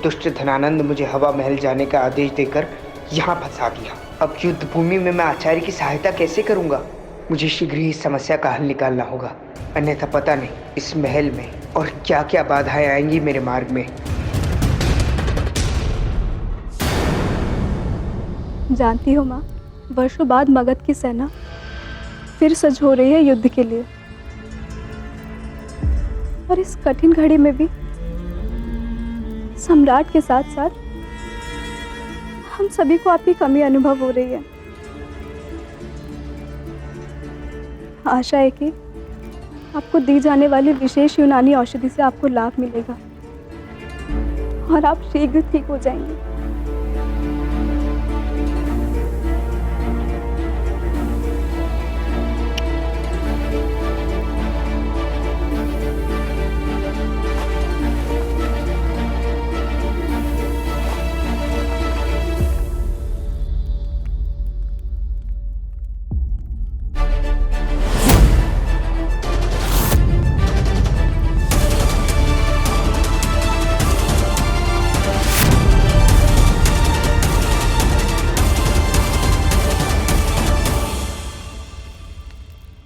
दुष्ट धनानंद मुझे हवा महल जाने का आदेश देकर यहाँ फंसा दिया। अब युद्ध भूमि में मैं आचार्य की सहायता कैसे करूंगा? मुझे शीघ्र ही इस समस्या का हल निकालना होगा, अन्यथा पता नहीं इस महल में और क्या क्या बाधाएं आएंगी मेरे मार्ग में। जानती हो माँ, वर्षों बाद मगध की सेना फिर सज हो रही है युद्ध के लिए, और इस कठिन घड़ी में भी सम्राट के साथ साथ हम सभी को आपकी कमी अनुभव हो रही है। आशा है कि आपको दी जाने वाली विशेष यूनानी औषधि से आपको लाभ मिलेगा और आप शीघ्र ठीक हो जाएंगे।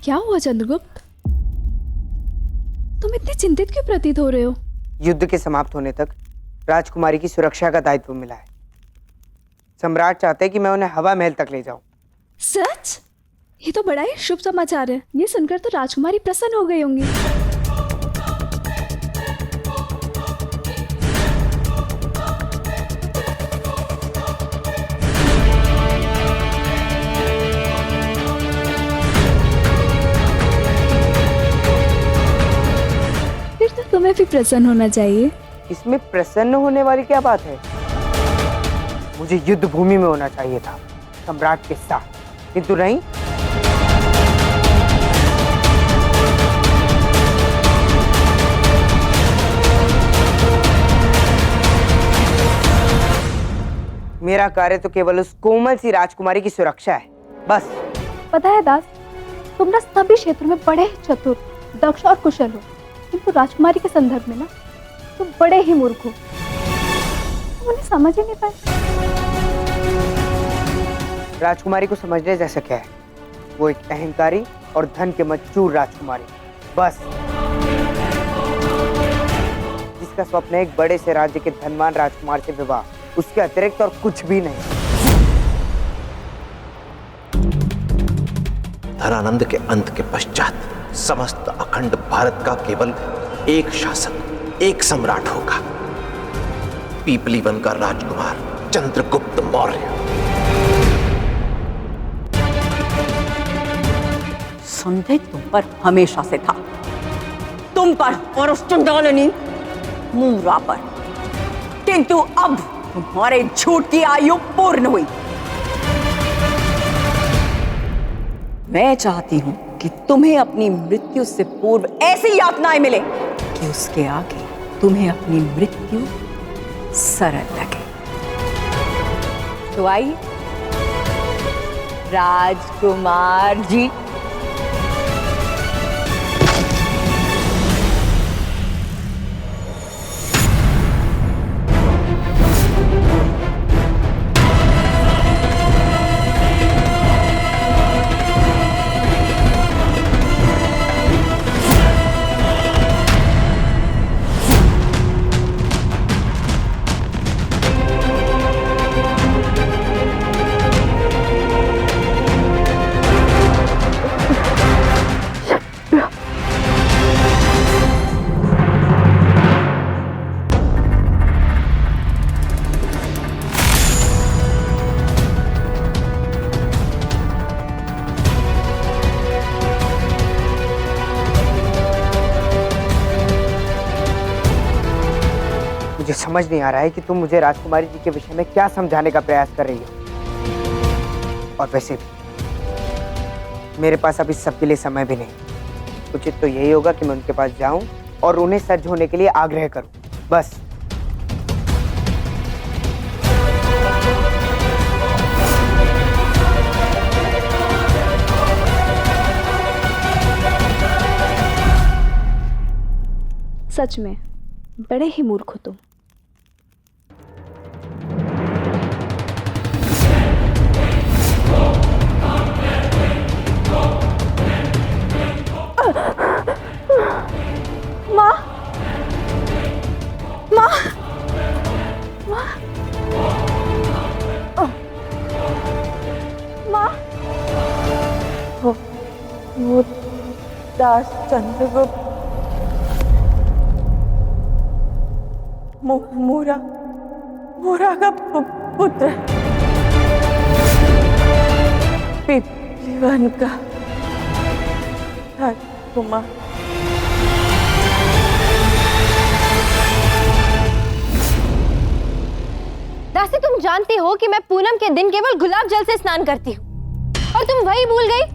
क्या हुआ चंद्रगुप्त? तुम इतने चिंतित क्यों प्रतीत हो रहे हो? युद्ध के समाप्त होने तक राजकुमारी की सुरक्षा का दायित्व मिला है। सम्राट चाहते हैं कि मैं उन्हें हवा महल तक ले जाऊं। सच? ये तो बड़ा ही शुभ समाचार है। ये सुनकर तो राजकुमारी प्रसन्न हो गई होंगी। फिर तो तुम्हें भी प्रसन्न होना चाहिए। इसमें प्रसन्न होने वाली क्या बात है? मुझे युद्ध भूमि में होना चाहिए था, सम्राट के साथ, किंतु नहीं। मेरा कार्य तो केवल उस कोमल सी राजकुमारी की सुरक्षा है, बस। पता है दास, तुम ना सभी क्षेत्रों में बड़े चतुर, दक्ष और कुशल हो, किंतु राजकुमारी के संदर्भ में ना तुम बड़े ही मूर्ख हो। तुम उन्हें समझ ही नहीं पाए। राजकुमारी को समझने जैसा क्या है? वो एक अहंकारी और धन के मचूर राजकुमारी, बस। जिसका स्वप्न है एक बड़े से राज्य के धनवान राजकुमार से विवाह, उसके अतिरिक्त और कुछ भी नहीं। धनानंद के अंत के पश्चात समस्त अखंड भारत का केवल एक शासक, एक सम्राट होगा, पीपली वन का राजकुमार चंद्रगुप्त मौर्य। संदेह तुम पर हमेशा से था, तुम पर और उस चंडालिनी मूरा पर, किंतु अब तुम्हारे झूठ की आयु पूर्ण हुई। मैं चाहती हूं कि तुम्हें अपनी मृत्यु से पूर्व ऐसी यातनाएं मिले कि उसके आगे तुम्हें अपनी मृत्यु सरल लगे। तो आइए राजकुमार जी। मुझे समझ नहीं आ रहा है कि तुम मुझे राजकुमारी जी के विषय में क्या समझाने का प्रयास कर रही हो। और वैसे भी मेरे पास अब इस सब के लिए समय भी नहीं। उचित तो यही होगा कि मैं उनके पास जाऊं और उन्हें सज्ज होने के लिए आग्रह करूं, बस। सच में बड़े ही मूर्ख हो तुम। दास चंद्रगुप्त मूरा का पुत्र पिपलीवन का राजकुमार। दासी, तुम जानती हो कि मैं पूनम के दिन केवल गुलाब जल से स्नान करती हूँ और तुम वही भूल गई।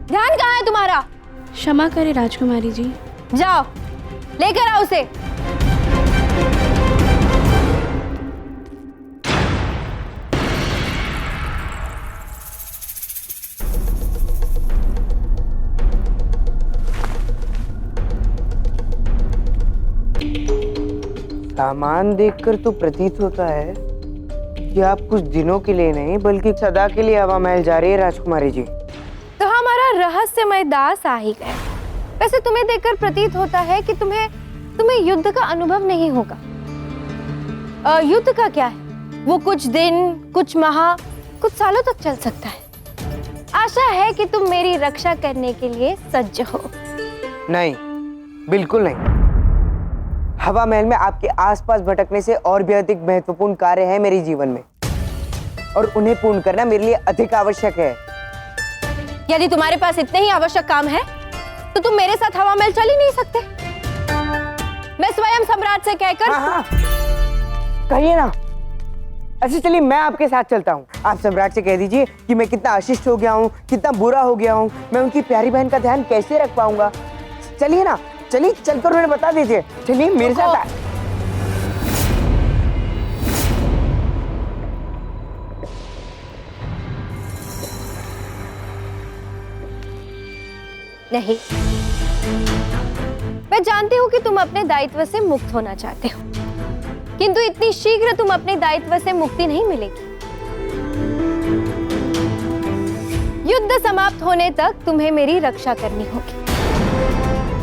ध्यान कहाँ है तुम्हारा? क्षमा करें राजकुमारी जी। जाओ लेकर आओ उसे। सामान देखकर तो प्रतीत होता है कि आप कुछ दिनों के लिए नहीं बल्कि सदा के लिए हवा महल जा रही है राजकुमारी जी। तो हमारा रहस्यमय दास आ ही गया। वैसे तुम्हें देखकर प्रतीत होता है कि तुम्हें युद्ध का अनुभव नहीं होगा। युद्ध का क्या है, वो कुछ दिन, कुछ माह, कुछ सालों तक चल सकता है। आशा है कि तुम मेरी रक्षा करने के लिए सज्ज हो। नहीं, बिल्कुल नहीं। हवा महल में आपके आसपास भटकने से और भी अधिक महत्वपूर्ण कार्य है मेरे जीवन में, और उन्हें पूर्ण करना मेरे लिए अधिक आवश्यक है। यदि तुम्हारे पास इतने ही आवश्यक काम है तो तुम मेरे साथ हवा महल चल ही नहीं सकते। मैं स्वयं सम्राट से कहकर हाँ, कहिए ना। अच्छा चलिए, मैं आपके साथ चलता हूँ। आप सम्राट से कह दीजिए कि मैं कितना अशिष्ट हो गया हूँ, कितना बुरा हो गया हूँ। मैं उनकी प्यारी बहन का ध्यान कैसे रख पाऊंगा। चलिए ना, चलिए चलकर उन्हें बता दीजिए। चलिए मेरे साथ। नहीं, मैं जानती हूँ कि तुम अपने दायित्व से मुक्त होना चाहते हो, किंतु इतनी शीघ्र तुम अपने दायित्व से मुक्ति नहीं मिलेगी। युद्ध समाप्त होने तक तुम्हें मेरी रक्षा करनी होगी,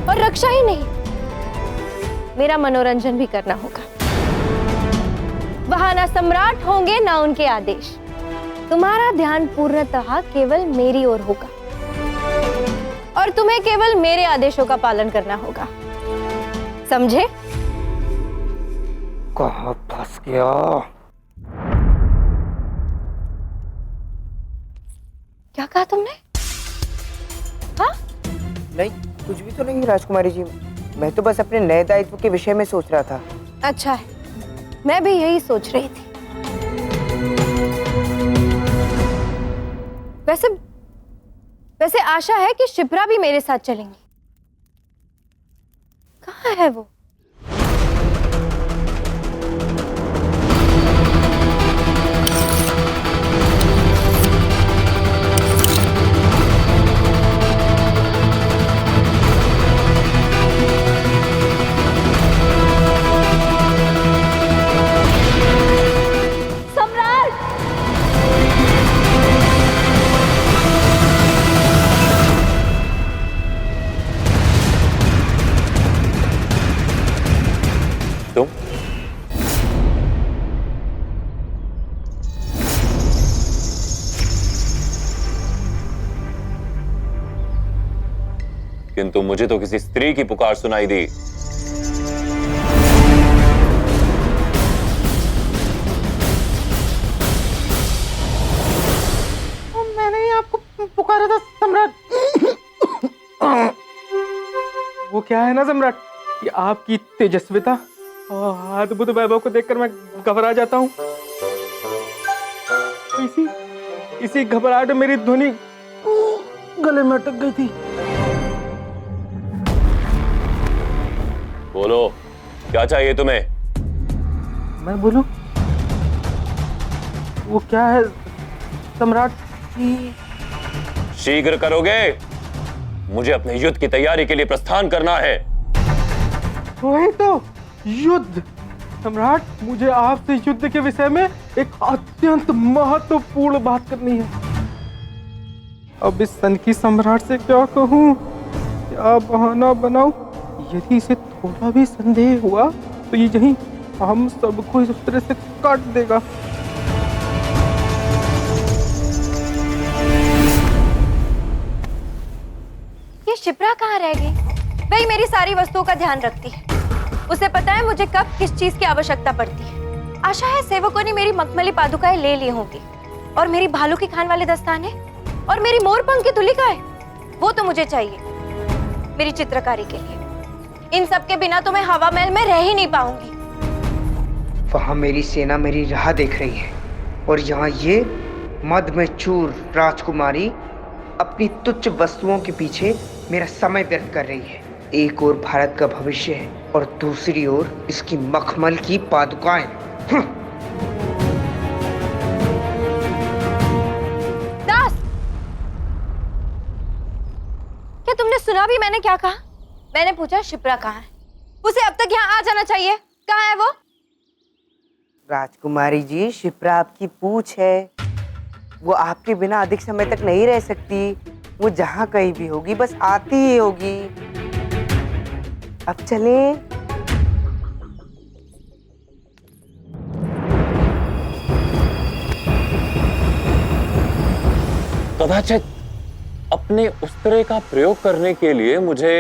और रक्षा ही नहीं, मेरा मनोरंजन भी करना होगा। वहां ना सम्राट होंगे ना उनके आदेश। तुम्हारा ध्यान पूर्णतः केवल मेरी ओर होगा, और तुम्हें केवल मेरे आदेशों का पालन करना होगा, समझे? कहाँ फंस गया? क्या कहा तुमने? हाँ? नहीं, कुछ भी तो नहीं राजकुमारी जी। मैं तो बस अपने नए दायित्व के विषय में सोच रहा था। अच्छा है, मैं भी यही सोच रही थी। वैसे आशा है कि शिप्रा भी मेरे साथ चलेंगी। कहाँ है वो? तुम? किंतु मुझे तो किसी स्त्री की पुकार सुनाई दी। मैंने ही आपको पुकारा था सम्राट। वो क्या है ना सम्राट कि आपकी तेजस्विता और अद्भुत वैभव को देखकर मैं घबरा जाता हूँ। इसी घबराहट में मेरी ध्वनि गले में अटक गई थी। बोलो, क्या चाहिए तुम्हें? मैं बोलूं? वो क्या है सम्राट की? शीघ्र करोगे? मुझे अपने युद्ध की तैयारी के लिए प्रस्थान करना है। वही तो, युद्ध। सम्राट, मुझे आपसे युद्ध के विषय में एक अत्यंत महत्वपूर्ण बात करनी है। अब इस सन की सम्राट से क्या कहूं, क्या बहाना बनाऊं? यदि इसे थोड़ा भी संदेह हुआ तो ये यहीं हम सबको इस तरह से काट देगा। ये शिप्रा कहाँ रह गई? वही मेरी सारी वस्तुओं का ध्यान रखती है। उसे पता है मुझे कब किस चीज की आवश्यकता पड़ती है। आशा है सेवकों ने मेरी मखमली पादुकाएं ले ली होंगी, और मेरी भालू के खान वाले दस्ताने और मेरी मोरपंख की तुलिकाएं, वो तो मुझे चाहिए मेरी चित्रकारी के लिए। इन सब के बिना तो मैं हवा महल में रह ही नहीं पाऊंगी। वहां मेरी सेना मेरी राह देख रही है, और यहाँ ये मद में चूर राजकुमारी अपनी तुच्छ वस्तुओं के पीछे मेरा समय व्यर्थ कर रही है। एक ओर भारत का भविष्य है और दूसरी ओर इसकी मखमल की पादुकाएं। दास, क्या तुमने सुना भी मैंने क्या कहा? मैंने पूछा शिप्रा कहाँ है? उसे अब तक यहाँ आ जाना चाहिए। कहाँ है वो? राजकुमारी जी, शिप्रा आपकी पूछ है। वो आपके बिना अधिक समय तक नहीं रह सकती। वो जहाँ कहीं भी होगी बस आती ही होगी। अब चलें। कदाचित अपने उस्तरे का प्रयोग करने के लिए मुझे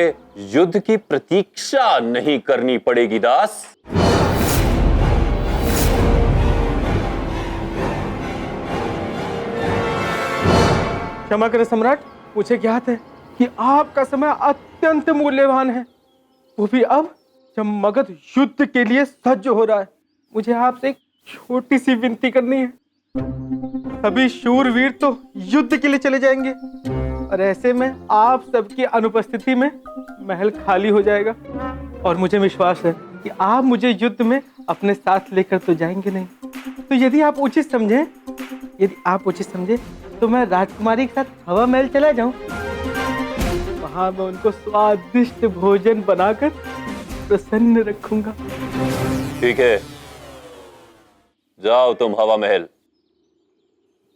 युद्ध की प्रतीक्षा नहीं करनी पड़ेगी दास। क्षमा करें सम्राट, मुझे ज्ञात है कि आपका समय अत्यंत मूल्यवान है, वो भी अब जब मगध युद्ध के लिए सज्ज हो रहा है। मुझे आपसे एक छोटी सी विनती करनी है। सभी शूरवीर तो युद्ध के लिए चले जाएंगे, और ऐसे में आप सबकी अनुपस्थिति में महल खाली हो जाएगा, और मुझे विश्वास है कि आप मुझे युद्ध में अपने साथ लेकर तो जाएंगे नहीं। तो यदि आप उचित समझे तो मैं राजकुमारी के साथ हवा महल चला जाऊं। वहां मैं उनको स्वादिष्ट भोजन बनाकर प्रसन्न रखूंगा। ठीक है, जाओ तुम हवा महल।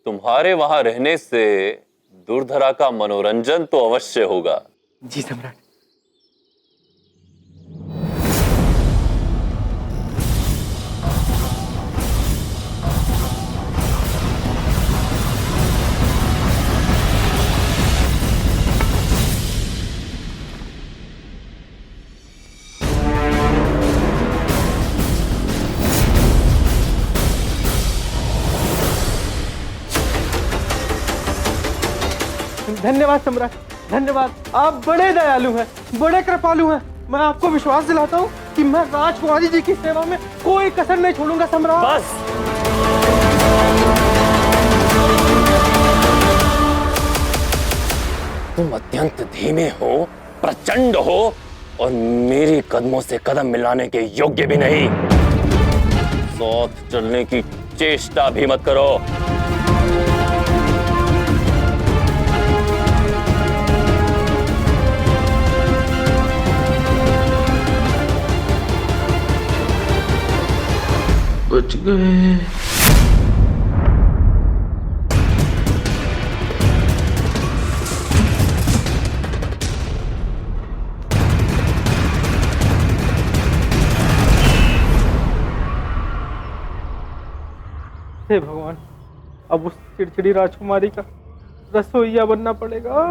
तुम्हारे वहां रहने से दुर्धरा का मनोरंजन तो अवश्य होगा। जी सम्राट। धन्यवाद सम्राट, धन्यवाद। आप बड़े दयालु हैं, बड़े कृपालु हैं। मैं आपको विश्वास दिलाता हूँ कि मैं राजकुमारी जी की सेवा में कोई कसर नहीं छोड़ूंगा सम्राट। बस तुम अत्यंत धीमे हो, प्रचंड हो, और मेरी कदमों से कदम मिलाने के योग्य भी नहीं। साथ चलने की चेष्टा भी मत करो। बच गए। हे भगवान, अब उस चिड़चिड़ी राजकुमारी का रसोइया बनना पड़ेगा।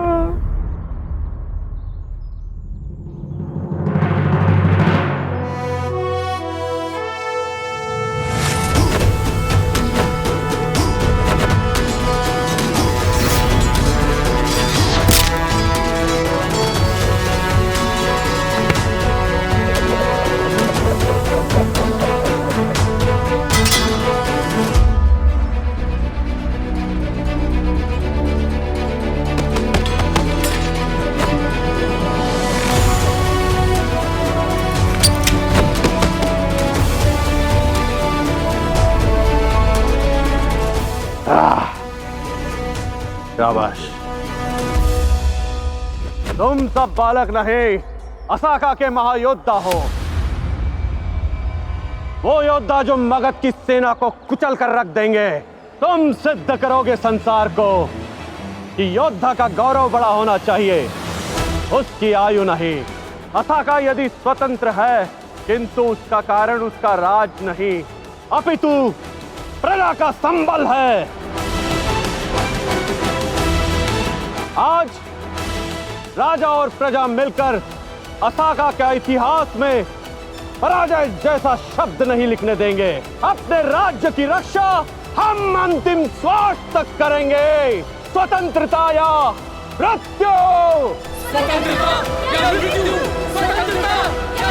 शाबाश, तुम सब बालक नहीं, असाका के महायोद्धा हो। वो योद्धा जो मगध की सेना को कुचल कर रख देंगे। तुम सिद्ध करोगे संसार को कि योद्धा का गौरव बड़ा होना चाहिए, उसकी आयु नहीं। असाका यदि स्वतंत्र है, किंतु उसका कारण उसका राज नहीं, अपितु प्रजा का संबल है। आज राजा और प्रजा मिलकर असाका के इतिहास में पराजय जैसा शब्द नहीं लिखने देंगे। अपने राज्य की रक्षा हम अंतिम श्वास तक करेंगे। स्वतंत्रता या मृत्यु! स्वतंत्रता या मृत्यु! स्वतंत्रता या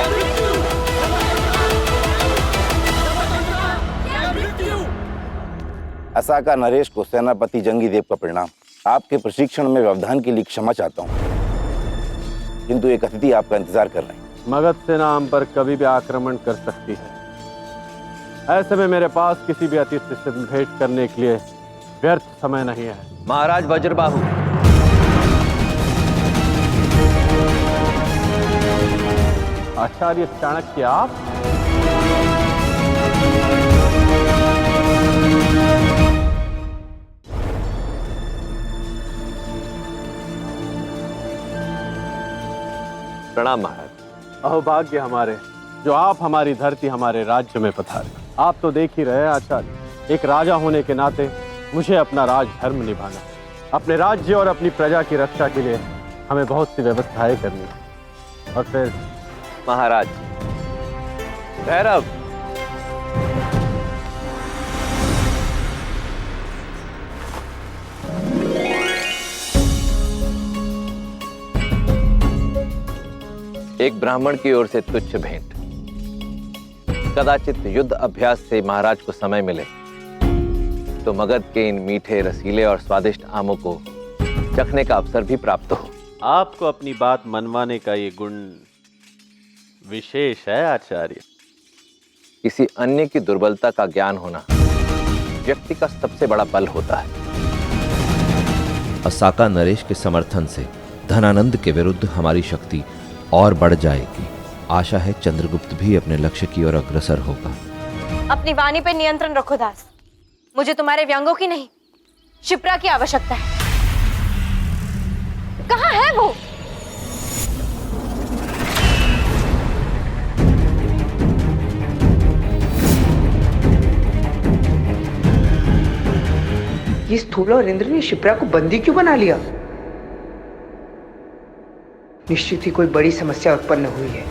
मृत्यु! असाका नरेश को सेनापति जंगी देव का प्रणाम। आपके प्रशिक्षण में व्यवधान के लिए क्षमा चाहता हूँ, किंतु एक अतिथि आपका इंतजार कर रहे हैं। मगध सेना हम पर कभी भी आक्रमण कर सकती है। ऐसे में मेरे पास किसी भी अतिथि से भेंट करने के लिए व्यर्थ समय नहीं है। महाराज वज्रबाहु, आचार्य चाणक्य, आप प्रणाम महाराज। अहोभाग्य हमारे जो आप हमारी धरती हमारे राज्य में पधारे। आप तो देख ही रहे हैं आचार्य, एक राजा होने के नाते मुझे अपना राज धर्म निभाना, अपने राज्य और अपनी प्रजा की रक्षा के लिए हमें बहुत सी व्यवस्थाएं करनी है। और फिर महाराज भैरव, एक ब्राह्मण की ओर से तुच्छ भेंट। कदाचित युद्ध अभ्यास से महाराज को समय मिले तो मगध के इन मीठे, रसीले और स्वादिष्ट आमों को चखने का अवसर भी प्राप्त हो। आपको अपनी बात मनवाने का ये गुण विशेष है आचार्य। किसी अन्य की दुर्बलता का ज्ञान होना व्यक्ति का सबसे बड़ा बल होता है। असाका नरेश के समर्थन से धनानंद के विरुद्ध हमारी शक्ति और बढ़ जाएगी। आशा है चंद्रगुप्त भी अपने लक्ष्य की ओर अग्रसर होगा। अपनी वाणी पर नियंत्रण रखो दास। मुझे तुम्हारे व्यंगों की नहीं, शिप्रा की आवश्यकता है। कहाँ है वो? ये स्थूल और इंद्र ने शिप्रा को बंदी क्यों बना लिया? निश्चित ही कोई बड़ी समस्या उत्पन्न हुई है।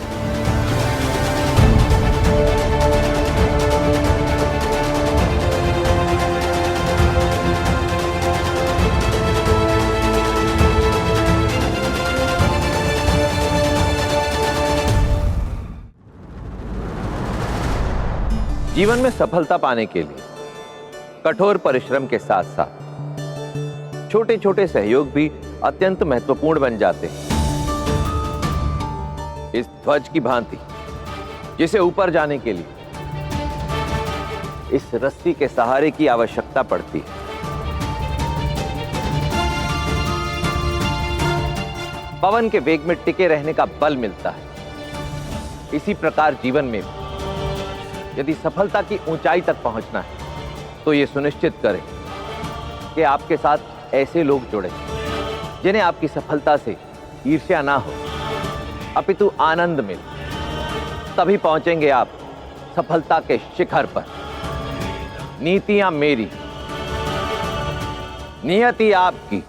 जीवन में सफलता पाने के लिए कठोर परिश्रम के साथ साथ छोटे छोटे सहयोग भी अत्यंत महत्वपूर्ण बन जाते हैं। इस ध्वज की भांति जिसे ऊपर जाने के लिए इस रस्सी के सहारे की आवश्यकता पड़ती है। पवन के वेग में टिके रहने का बल मिलता है। इसी प्रकार जीवन में यदि सफलता की ऊंचाई तक पहुंचना है तो यह सुनिश्चित करें कि आपके साथ ऐसे लोग जुड़े जिन्हें आपकी सफलता से ईर्ष्या ना हो अपितु आनंद मिले। तभी पहुंचेंगे आप सफलता के शिखर पर। नीतियां मेरी, नियति आपकी।